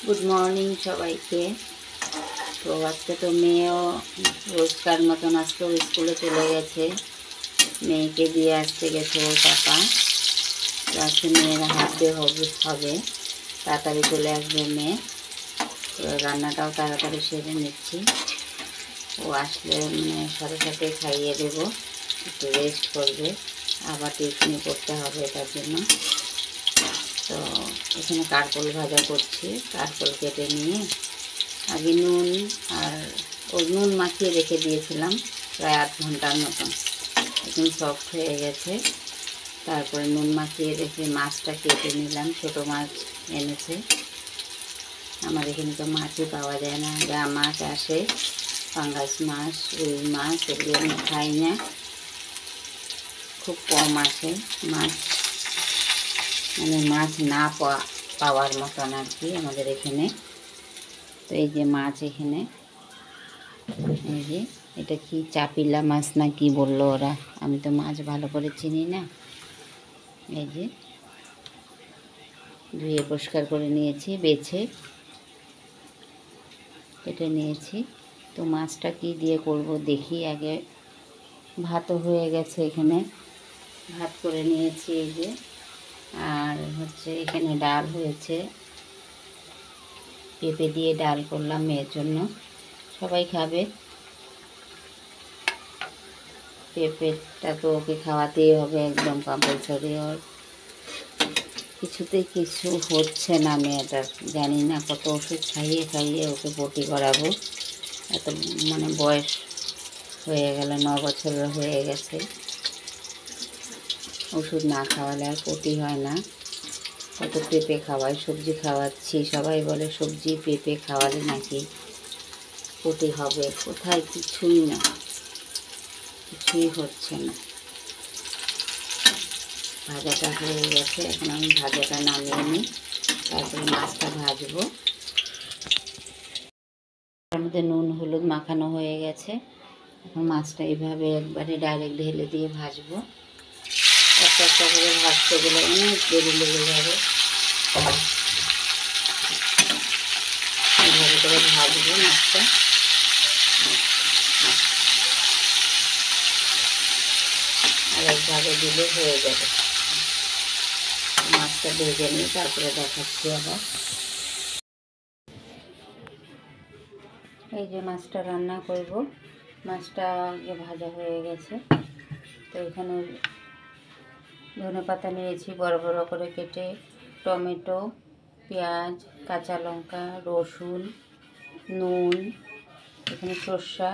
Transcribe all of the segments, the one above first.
Good morning সবাইকে। তো আজকে তো মেয়েও রোজকার মতন আজকেও স্কুলে চলে গেছে। মেয়েকে দিয়ে আসতে গেছে ওর পাপা। তো আজকে মেয়ের হাফ ডে হবে, তাড়াতাড়ি চলে আসবে মেয়ে। তো রান্নাটাও তাড়াতাড়ি সেরে নিচ্ছি। ও আসলে সাথে সাথে খাইয়ে দেবো, একটু রেস্ট করবে, আবার টিফিনে করতে হবে তার জন্য। তো এখানে কারকল ভাজা করছি। কারকল কেটে নিয়ে আগে নুন আর নুন মাখিয়ে রেখে দিয়েছিলাম প্রায় 8 ঘন্টার মতন। এখন সফট হয়ে গেছে। তারপরে নুন মাখিয়ে রেখে মাছটা কেটে নিলাম। ছোটো মাছ এনেছে। আমার এখানে তো মাছই পাওয়া যায় না, যা মাছ আসে পাঙ্গাস মাছ, রুই মাছ, এগুলো আমি খাই না, খুব কম আসে মাছ, মাছ না পাওয়ার মতন আর কি আমাদের এখানে। তো এই যে মাছ এখানে, এই যে এটা কি চাপিলা মাছ না কি বললো ওরা, আমি তো মাছ ভালো করে চিনি না। এই যে ধুয়ে পরিষ্কার করে নিয়েছি, বেছে কেটে নিয়েছি। তো মাছটা কি দিয়ে করব দেখি আগে। ভাতও হয়ে গেছে, এখানে ভাত করে নিয়েছি এই যে। আর এখানে ডাল হয়েছে, পেঁপে দিয়ে ডাল করলাম মেয়ের জন্য, সবাই খাবে। পেঁপেটা তো ওকে খাওয়াতেই হবে, একদম কম্পালসারি। ওর কিছুতেই কিছু হচ্ছে না মেয়েটার, জানি না কত ওষুধ খাইয়ে খাইয়ে ওকে পটি করাবো। এত বয়স হয়ে গেল, 9 বছরের হয়ে গেছে, ওষুধ না খাওয়ালে আর পটি হয় না। কত পেঁপে খাওয়াই, সবজি খাওয়াচ্ছি, সবাই বলে সবজি পেঁপে খাওয়ালে নাকি পটি হবে। কোথায়, কিছুই না, কিছুই হচ্ছে না। ভাজাটা হয়ে গেছে, এখন আমি ভাজাটা নামিয়ে নিই, তারপরে মাছটা ভাজবো। তার মধ্যে নুন হলুদ মাখানো হয়ে গেছে। এখন মাছটা এইভাবে একবারে ডাইরেক্ট ঢেলে দিয়ে ভাজবো। একটা একটা করে ভাজতে গেলে অনেক দেরি লেগে যাবে। এইভাবে করে ভাজবো মাছটা। আর একভাবে দিলে হয়ে যাবে। মাছটা ভেজে নিই, তারপরে দেখাচ্ছি আবার। এই যে মাছটা রান্না করব, মাছটা আগে ভাজা হয়ে গেছে। তো এখানে ধনেপাতা নিয়েছি বড় বড় করে কেটে, টমেটো, পেঁয়াজ, কাঁচা লঙ্কা, রসুন, নুন, এখানে সর্ষা,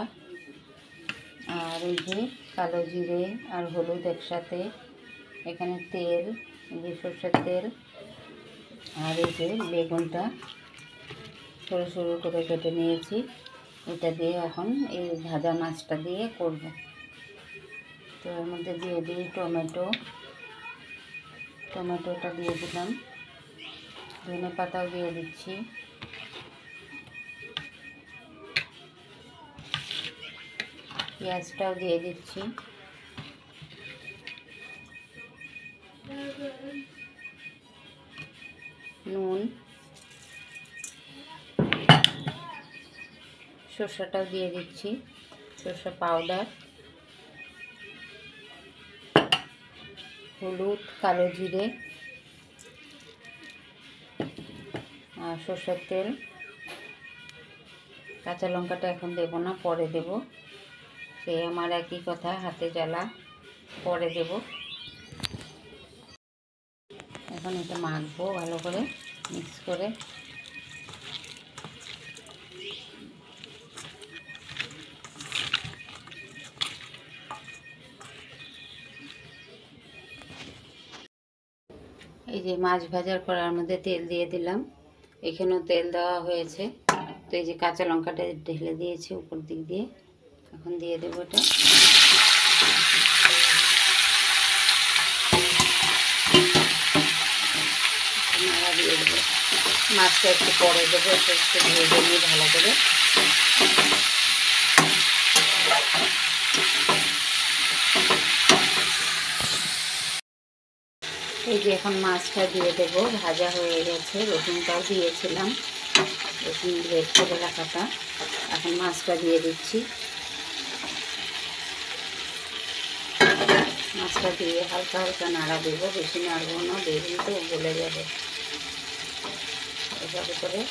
আর এই যে কালো জিরে আর হলুদ একসাথে, এখানে তেল, এই যে সর্ষের তেল, আর এই যে বেগুনটা সরু সরু করে কেটে নিয়েছি। এটা দিয়ে এখন এই ভাজা মাছটা দিয়ে করব। তো এর মধ্যে দিয়ে দিই টমেটোটা দিয়ে দিলাম, ধনে পাতাও দিয়ে দিচ্ছি, পেঁয়াজটাও দিয়ে দিচ্ছি, নুন, সর্ষাটাও দিয়ে দিচ্ছি, সর্ষা পাউডার, হলুদ, কালো জিরে আর সর্ষের তেল। কাঁচা লঙ্কাটা এখন দেবো না, পরে দেব। সেই আমার একই কথা, হাতে জ্বালা, পরে দেব। এখন এটা মাখবো ভালো করে, মিক্স করে। এই যে মাছ ভাজার করার মধ্যে তেল দিয়ে দিলাম, এখানেও তেল দেওয়া হয়েছে। তো এই যে কাঁচা লঙ্কাটা ঢেলে দিয়েছি উপর দিক দিয়ে, এখন দিয়ে দেবো এটা। দিয়ে দেবো মাছটা, একটু পরে দেবো, একটু ভেজে নিয়ে ভালো করে। এই যে এখন মাছটা দিয়ে দেবো, ভাজা হয়ে গেছে, রসুনটাও দিয়েছিলাম। রসুন গ্রেট করে রাখাটা। এখন মাছটা দিয়ে দিচ্ছি। মাছটা দিয়ে হালকা হালকা নাড়া দেবো, বেশি নাড়বো না, বেগুন তো গলে যাবে। এভাবে করে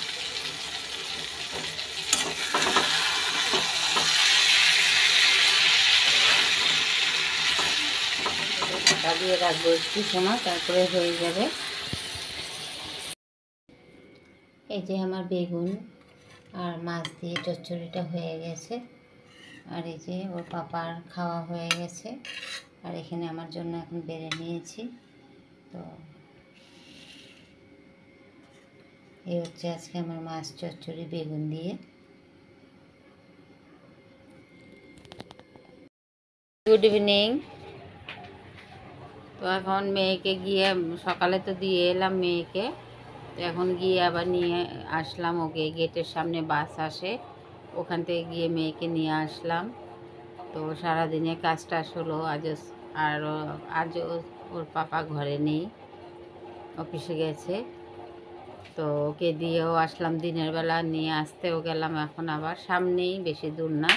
ঢাকা দিয়ে রাখবো একটু সময়, তারপরে হয়ে যাবে। এই যে আমার বেগুন আর মাছ দিয়ে চচ্চড়িটা হয়ে গেছে। আর এই যে ওর পাপার খাওয়া হয়ে গেছে, আর এখানে আমার জন্য এখন বেড়ে নিয়েছি। তো এই হচ্ছে আজকে আমার মাছ চচ্চড়ি বেগুন দিয়ে। Good evening. তো এখন মেয়েকে গিয়ে, সকালে তো দিয়ে এলাম মেয়েকে, তো এখন গিয়ে আবার নিয়ে আসলাম ওকে। গেটের সামনে বাস আসে, ওখান থেকে গিয়ে মেয়েকে নিয়ে আসলাম। তো সারাদিনে কাজ টাজ হলো আজও ওর পাপা ঘরে নেই, অফিসে গেছে। তো ওকে দিয়েও আসলাম, দিনের বেলা নিয়ে আসতেও গেলাম। এখন আবার সামনেই, বেশি দূর না,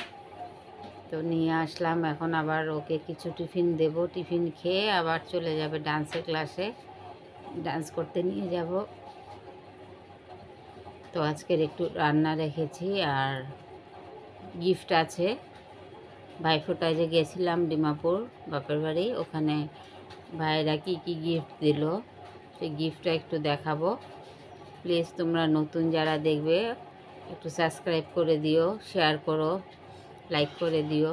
তো নিয়ে আসলাম। এখন আবার ওকে কিছু টিফিন দেব, টিফিন খেয়ে আবার চলে যাবে ডান্সের ক্লাসে, ডান্স করতে নিয়ে যাব। তো আজকের একটু রান্না রেখেছি, আর গিফট আছে। ভাইফোঁটায় যে গেছিলাম ডিমাপুর বাপের বাড়ি, ওখানে ভাইরা কি কি গিফট দিল, সেই গিফটটা একটু দেখাবো। প্লিজ তোমরা নতুন যারা দেখবে একটু সাবস্ক্রাইব করে দিও, শেয়ার করো, লাইক করে দিও।